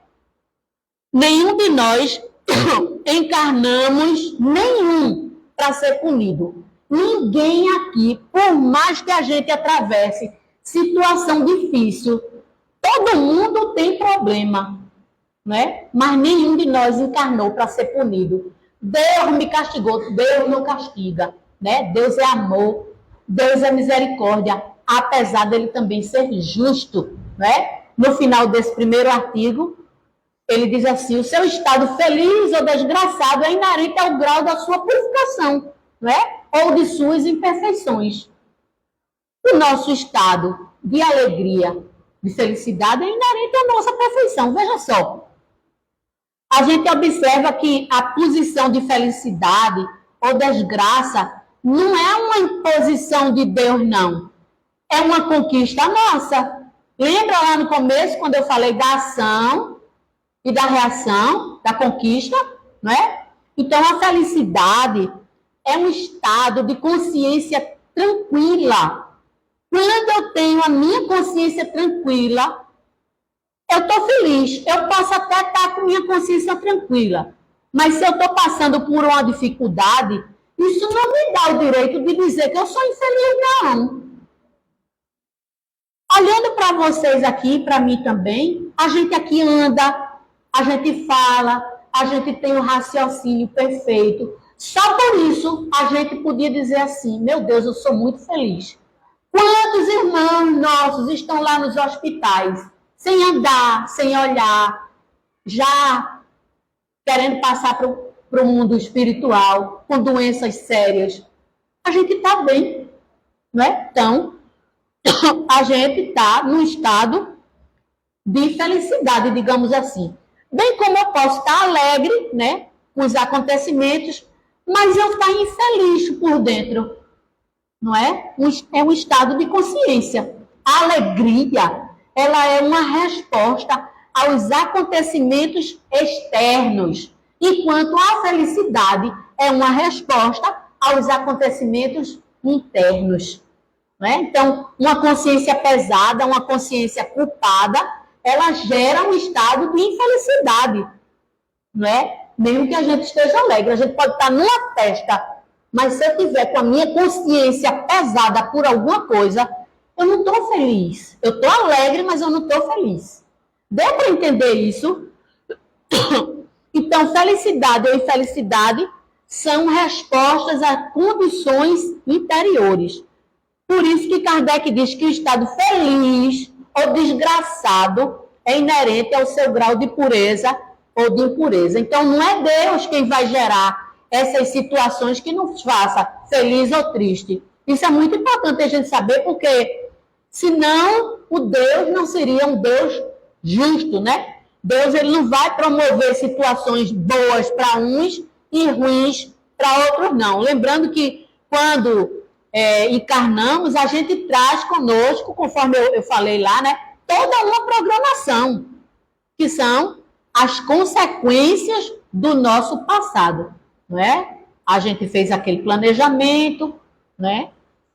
Nenhum de nós encarnamos nenhum para ser punido. Ninguém aqui, por mais que a gente atravesse situação difícil, todo mundo tem problema, né? Mas nenhum de nós encarnou para ser punido. Deus me castigou, Deus não castiga, né? Deus é amor, Deus é misericórdia, apesar dele também ser justo, né? No final desse primeiro artigo, ele diz assim: o seu estado feliz ou desgraçado é inerente ao grau da sua purificação, né? Ou de suas imperfeições. O nosso estado de alegria, de felicidade é inerente à nossa perfeição. Veja só, a gente observa que a posição de felicidade ou desgraça não é uma imposição de Deus, não. É uma conquista nossa. Lembra lá no começo, quando eu falei da ação e da reação, da conquista, não é? Então, a felicidade é um estado de consciência tranquila. Quando eu tenho a minha consciência tranquila, eu estou feliz. Eu posso até estar com minha consciência tranquila. Mas se eu estou passando por uma dificuldade, isso não me dá o direito de dizer que eu sou infeliz, não. Olhando para vocês aqui, para mim também, a gente aqui anda, a gente fala, a gente tem um raciocínio perfeito. Só por isso a gente podia dizer assim: meu Deus, eu sou muito feliz. Quantos irmãos nossos estão lá nos hospitais, sem andar, sem olhar, já querendo passar para o mundo espiritual, com doenças sérias? A gente está bem, né? Então, a gente está num estado de felicidade, digamos assim. Bem como eu posso estar alegre, né, com os acontecimentos, mas eu estar infeliz por dentro, não é? É um estado de consciência. A alegria, ela é uma resposta aos acontecimentos externos, enquanto a felicidade é uma resposta aos acontecimentos internos. Não é? Então, uma consciência pesada, uma consciência culpada, ela gera um estado de infelicidade, não é? Mesmo que a gente esteja alegre, a gente pode estar numa festa, mas se eu tiver com a minha consciência pesada por alguma coisa, eu não estou feliz. Eu estou alegre, mas eu não estou feliz. Deu para entender isso? Então, felicidade ou infelicidade são respostas a condições interiores. Por isso que Kardec diz que o estado feliz ou desgraçado é inerente ao seu grau de pureza ou de impureza. Então, não é Deus quem vai gerar essas situações que nos faça feliz ou triste. Isso é muito importante a gente saber, porque senão o Deus não seria um Deus justo, né? Deus, ele não vai promover situações boas para uns e ruins para outros, não. Lembrando que quando encarnamos, a gente traz conosco, conforme eu falei lá, né, toda uma programação, que são as consequências do nosso passado, não é? A gente fez aquele planejamento, né?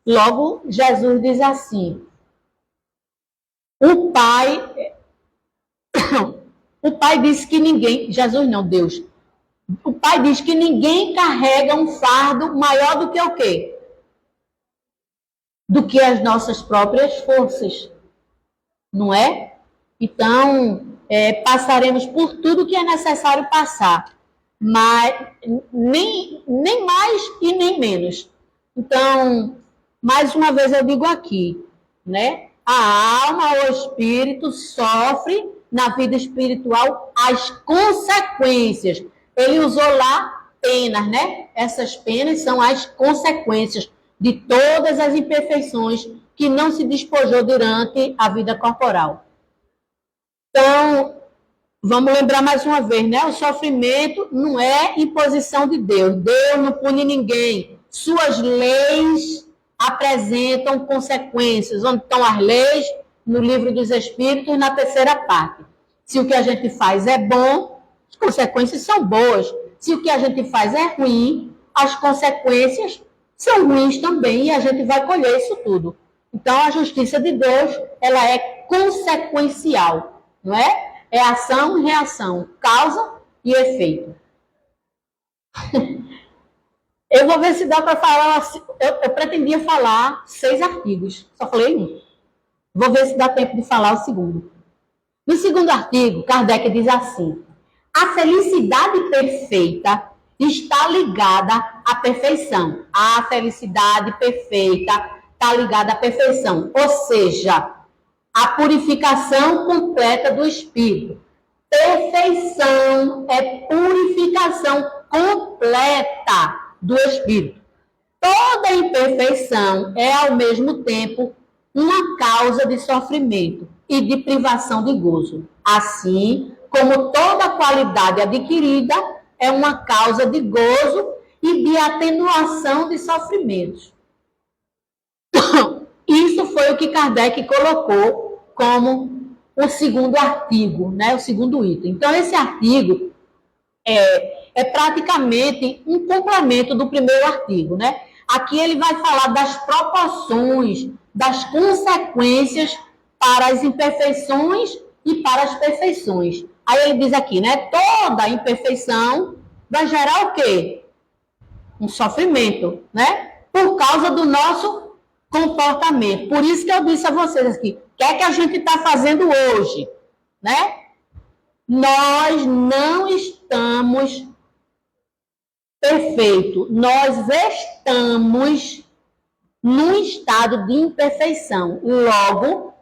Logo, Jesus diz assim: o Pai disse que ninguém, Jesus não, Deus, o Pai diz que ninguém carrega um fardo maior do que o quê? Do que as nossas próprias forças, não é? Então, passaremos por tudo que é necessário passar, mas nem mais e nem menos. Então, mais uma vez eu digo aqui, né? A alma ou o espírito sofre na vida espiritual as consequências. Ele usou lá penas, né? Essas penas são as consequências de todas as imperfeições que não se despojou durante a vida corporal. Então, vamos lembrar mais uma vez, né? O sofrimento não é imposição de Deus. Deus não pune ninguém. Suas leis apresentam consequências. Onde estão as leis? No Livro dos Espíritos, na terceira parte. Se o que a gente faz é bom, as consequências são boas. Se o que a gente faz é ruim, as consequências são ruins também, e a gente vai colher isso tudo. Então, a justiça de Deus, ela é consequencial, não é? É ação e reação, causa e efeito. Eu vou ver se dá para falar. Eu pretendia falar 6 artigos, só falei um. Vou ver se dá tempo de falar o segundo. No segundo artigo, Kardec diz assim: a felicidade perfeita está ligada à perfeição. A felicidade perfeita está ligada à perfeição, ou seja, a purificação completa do espírito. Perfeição é purificação completa do espírito. Toda imperfeição é, ao mesmo tempo, uma causa de sofrimento e de privação de gozo. Assim como toda qualidade adquirida é uma causa de gozo e de atenuação de sofrimentos. Isso foi o que Kardec colocou como o segundo artigo, né? O segundo item. Então, esse artigo é praticamente um complemento do primeiro artigo, né? Aqui ele vai falar das proporções, das consequências para as imperfeições e para as perfeições. Aí ele diz aqui, né? Toda imperfeição vai gerar o quê? Um sofrimento, né? Por causa do nosso comportamento. Por isso que eu disse a vocês aqui, o que é que a gente está fazendo hoje, né? Nós não estamos perfeitos, nós estamos num estado de imperfeição. Logo,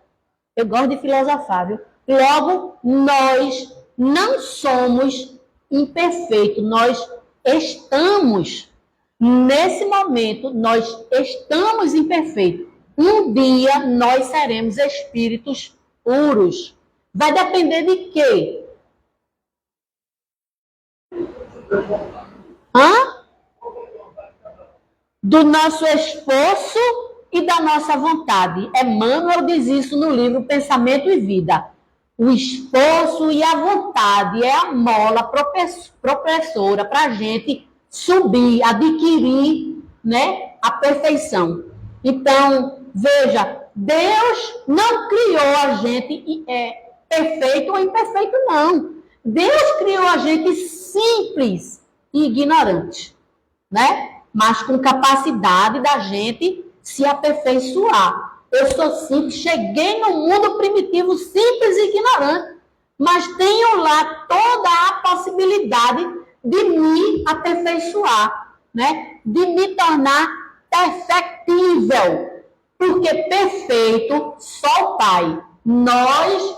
eu gosto de filosofar, viu? Logo, nós não somos imperfeitos, nós estamos, nesse momento, nós estamos imperfeitos. Um dia nós seremos espíritos puros. Vai depender de quê? Do nosso esforço e da nossa vontade. Emmanuel diz isso no livro Pensamento e Vida. O esforço e a vontade é a mola propulsora para a gente subir, adquirir, né, a perfeição. Então, veja, Deus não criou a gente perfeito ou imperfeito, não. Deus criou a gente simples e ignorante, né? Mas com capacidade da gente se aperfeiçoar. Eu sou simples, cheguei no mundo primitivo simples e ignorante, mas tenho lá toda a possibilidade de me aperfeiçoar, né? De me tornar perfectível, porque perfeito só o Pai. Nós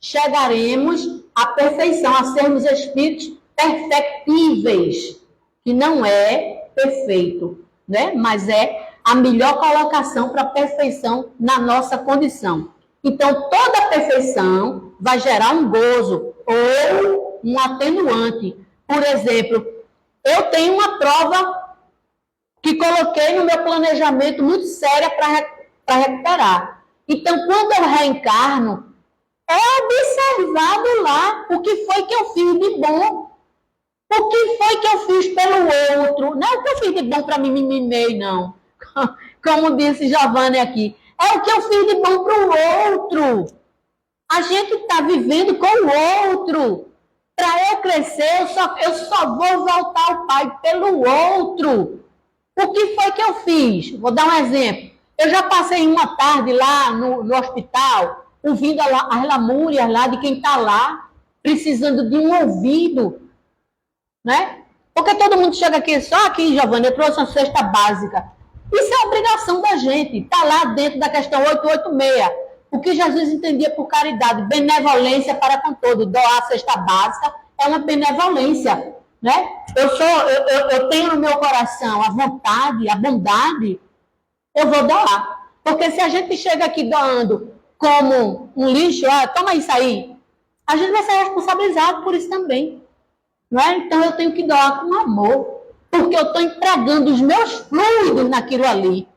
chegaremos à perfeição, a sermos espíritos perfectíveis, que não é perfeito, né? Mas é a melhor colocação para a perfeição na nossa condição. Então, toda perfeição vai gerar um gozo ou um atenuante. Por exemplo, eu tenho uma prova que coloquei no meu planejamento muito séria para recuperar. Então, quando eu reencarno, é observado lá o que foi que eu fiz de bom. O que foi que eu fiz pelo outro? Não é o que eu fiz de bom para mim, me mimei, não. Como disse Giovanni aqui. É o que eu fiz de bom para o outro. A gente está vivendo com o outro. Para eu crescer, eu só vou voltar ao Pai pelo outro. O que foi que eu fiz? Vou dar um exemplo. Eu já passei uma tarde lá no hospital, ouvindo as lamúrias lá de quem está lá, precisando de um ouvido, né? Porque todo mundo chega aqui, só aqui, Giovanni, eu trouxe uma cesta básica. Isso é obrigação da gente, está lá dentro da questão 886. O que Jesus entendia por caridade, benevolência para com todo. Doar a cesta básica é uma benevolência, né? Eu tenho no meu coração a vontade, a bondade, eu vou doar. Porque se a gente chega aqui doando como um lixo, toma isso aí, a gente vai ser responsabilizado por isso também. Não é? Então eu tenho que doar com amor, porque eu estou empregando os meus fluidos naquilo ali.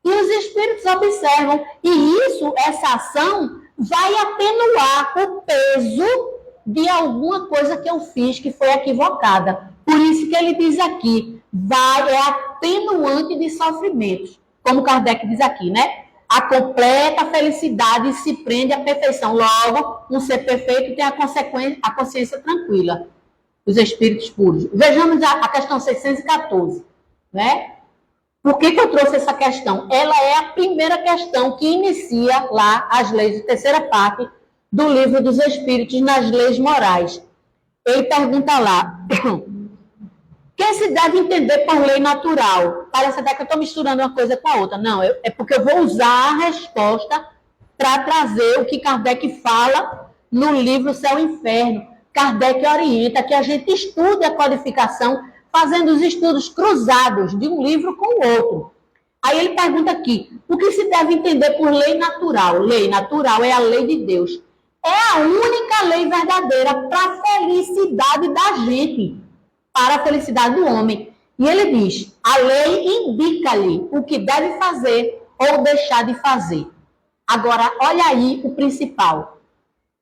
E os espíritos observam, e essa ação vai atenuar o peso de alguma coisa que eu fiz que foi equivocada. Por isso que ele diz aqui, é atenuante de sofrimentos, como Kardec diz aqui, né? A completa felicidade se prende à perfeição. Logo, um ser perfeito tem a consciência tranquila. Os espíritos puros. Vejamos a questão 614, né? Por que eu trouxe essa questão? Ela é a primeira questão que inicia lá as leis, a terceira parte do livro dos Espíritos nas leis morais. Ele pergunta lá, quem se deve entender por lei natural? Parece até que eu estou misturando uma coisa com a outra. Não, é porque eu vou usar a resposta para trazer o que Kardec fala no livro Céu e Inferno. Kardec orienta que a gente estude a codificação fazendo os estudos cruzados de um livro com o outro. Aí ele pergunta aqui, o que se deve entender por lei natural? Lei natural é a lei de Deus. É a única lei verdadeira para a felicidade da gente, para a felicidade do homem. E ele diz, a lei indica-lhe o que deve fazer ou deixar de fazer. Agora, olha aí o principal.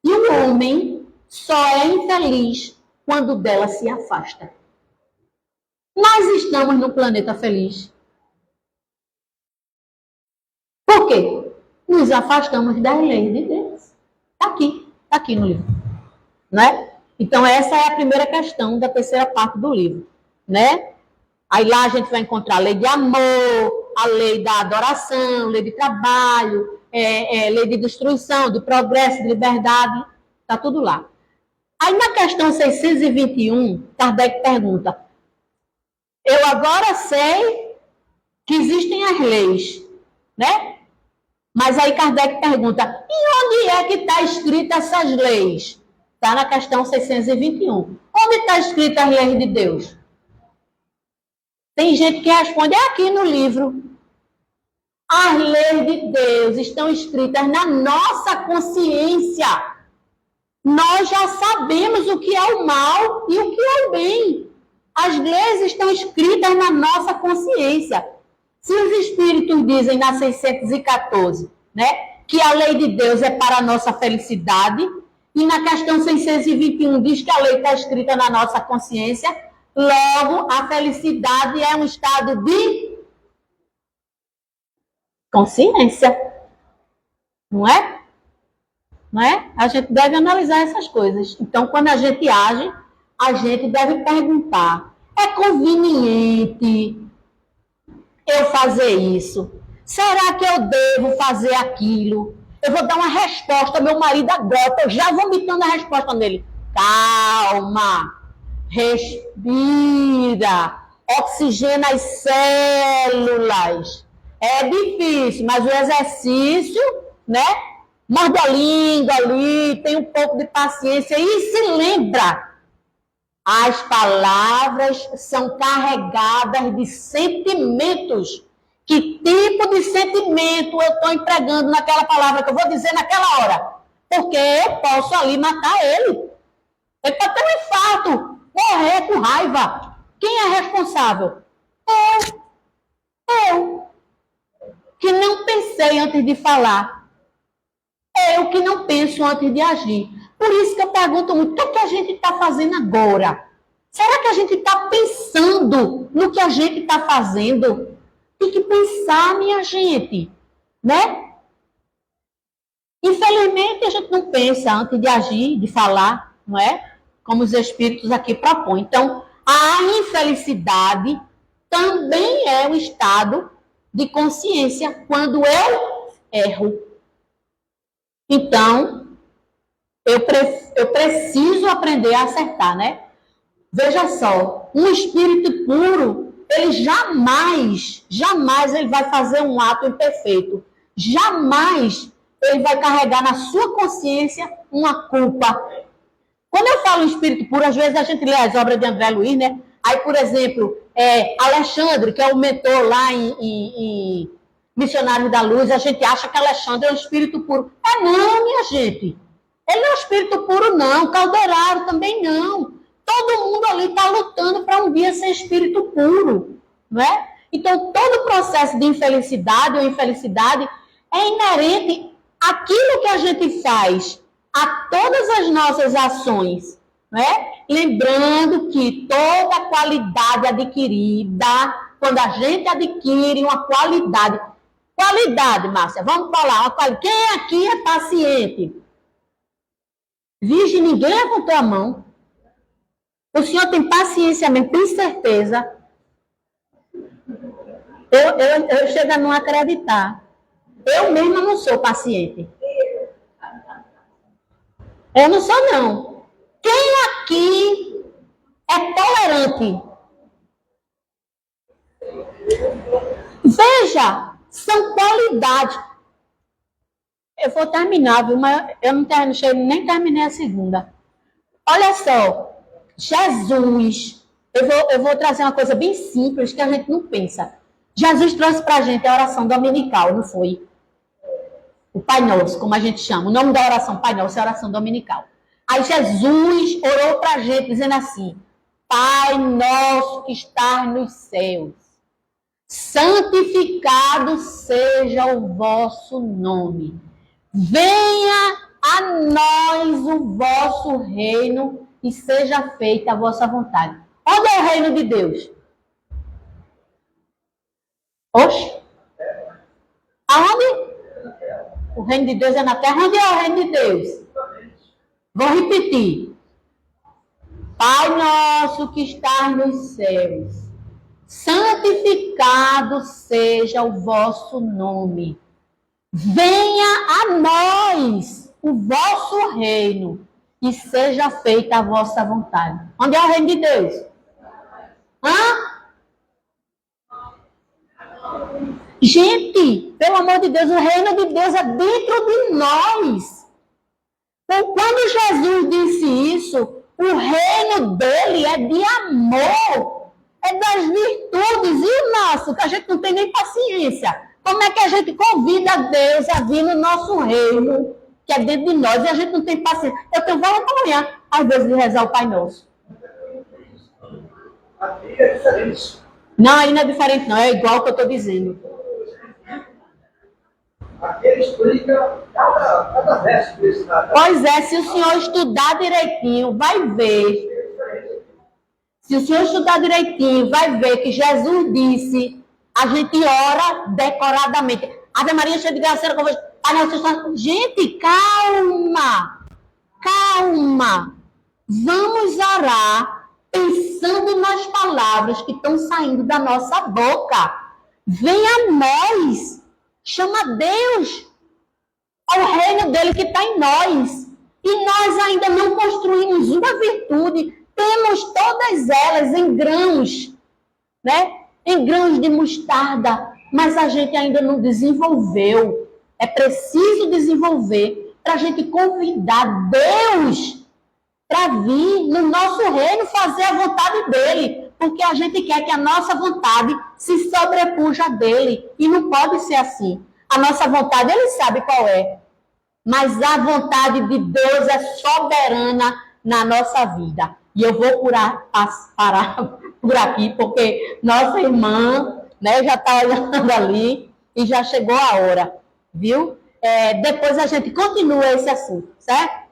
E o homem só é infeliz quando dela se afasta. Nós estamos num planeta feliz. Por quê? Nos afastamos das leis de Deus. Está aqui no livro. Né? Então, essa é a primeira questão da terceira parte do livro. Né? Aí lá a gente vai encontrar a lei de amor, a lei da adoração, lei de trabalho, lei de destruição, de progresso, de liberdade. Está tudo lá. Aí na questão 621, Kardec pergunta, eu agora sei que existem as leis, né? Mas aí Kardec pergunta, e onde é que está escrita essas leis? Está na questão 621. Onde está escrita as leis de Deus? Tem gente que responde, é aqui no livro. As leis de Deus estão escritas na nossa consciência. Nós já sabemos o que é o mal e o que é o bem. As leis estão escritas na nossa consciência. Se os espíritos dizem na 614, né, que a lei de Deus é para a nossa felicidade, e na questão 621 diz que a lei está escrita na nossa consciência, logo a felicidade é um estado de consciência. Não é? Não é? A gente deve analisar essas coisas. Então, quando a gente age, a gente deve perguntar, é conveniente eu fazer isso? Será que eu devo fazer aquilo? Eu vou dar uma resposta ao meu marido agora, eu já vomitando a resposta nele. Calma, respira, oxigena as células. É difícil, mas o exercício, né? Morde a língua ali, tem um pouco de paciência e se lembra. As palavras são carregadas de sentimentos. Que tipo de sentimento eu estou empregando naquela palavra que eu vou dizer naquela hora? Porque eu posso ali matar ele. Ele pode ter um infarto, morrer com raiva. Quem é responsável? Eu. Que não pensei antes de falar. Eu que não penso antes de agir. Por isso que eu pergunto muito, o que a gente está fazendo agora? Será que a gente está pensando no que a gente está fazendo? Tem que pensar, minha gente, né? Infelizmente, a gente não pensa antes de agir, de falar, não é? Como os espíritos aqui propõem. Então, a infelicidade também é um estado de consciência quando eu erro. Então, eu preciso aprender a acertar, né? Veja só, um espírito puro, ele jamais ele vai fazer um ato imperfeito. Jamais ele vai carregar na sua consciência uma culpa. Quando eu falo em espírito puro, às vezes a gente lê as obras de André Luiz, né? Aí, por exemplo, Alexandre, que é o mentor lá em Missionário da Luz, a gente acha que Alexandre é um espírito puro. Não, minha gente. Ele não é um espírito puro, não. Calderaro também não. Todo mundo ali está lutando para um dia ser espírito puro, não é? Então, todo o processo de infelicidade ou infelicidade é inerente àquilo que a gente faz, a todas as nossas ações, não é? Lembrando que toda qualidade adquirida, quando a gente adquire uma qualidade, Qualidade, Márcia. Vamos falar. Quem aqui é paciente? Virgem, ninguém levantou a mão. O senhor tem paciência mesmo, tem certeza? Eu chego a não acreditar. Eu mesma não sou paciente. Eu não sou, não. Quem aqui é tolerante? Veja, são qualidades. Eu vou terminar, viu? Mas eu não nem terminei a segunda. Olha só, Jesus, eu vou trazer uma coisa bem simples que a gente não pensa. Jesus trouxe para a gente a oração dominical, não foi? O Pai Nosso, como a gente chama. O nome da oração Pai Nosso é oração dominical. Aí Jesus orou para a gente dizendo assim: Pai Nosso que estás nos céus, santificado seja o vosso nome. Venha a nós o vosso reino e seja feita a vossa vontade. Onde é o reino de Deus? Oxe? Aonde? O reino de Deus é na terra. Onde é o reino de Deus? Vou repetir. Pai nosso que estás nos céus, santificado seja o vosso nome. Venha a nós o vosso reino e seja feita a vossa vontade. Onde é o reino de Deus? Hã? Gente, pelo amor de Deus, o reino de Deus é dentro de nós. Então, quando Jesus disse isso, o reino dele é de amor, é das virtudes. E o nosso, que a gente não tem nem paciência. Como é que a gente convida Deus a vir no nosso reino, que é dentro de nós, e a gente não tem paciência? Eu tenho vergonha, às vezes, de rezar o Pai Nosso. Aqui é diferente. Não, aí não é diferente, não. É igual o que eu estou dizendo. Aqui ele explica cada verso desse nada. Pois é, se o senhor estudar direitinho, vai ver. Se o senhor estudar direitinho, vai ver que Jesus disse, a gente ora decoradamente. Ave Maria cheia de graça, gente, calma. Calma. Vamos orar pensando nas palavras que estão saindo da nossa boca. Venha a nós. Chama Deus ao reino dele que está em nós. E nós ainda não construímos uma virtude. Temos todas elas em grãos, né? Em grãos de mostarda. Mas a gente ainda não desenvolveu. É preciso desenvolver para a gente convidar Deus para vir no nosso reino fazer a vontade dele. Porque a gente quer que a nossa vontade se sobrepuja dele. E não pode ser assim. A nossa vontade, ele sabe qual é. Mas a vontade de Deus é soberana na nossa vida. E eu vou parar por aqui, porque nossa irmã, né, já está olhando ali e já chegou a hora. Viu? Depois a gente continua esse assunto, certo?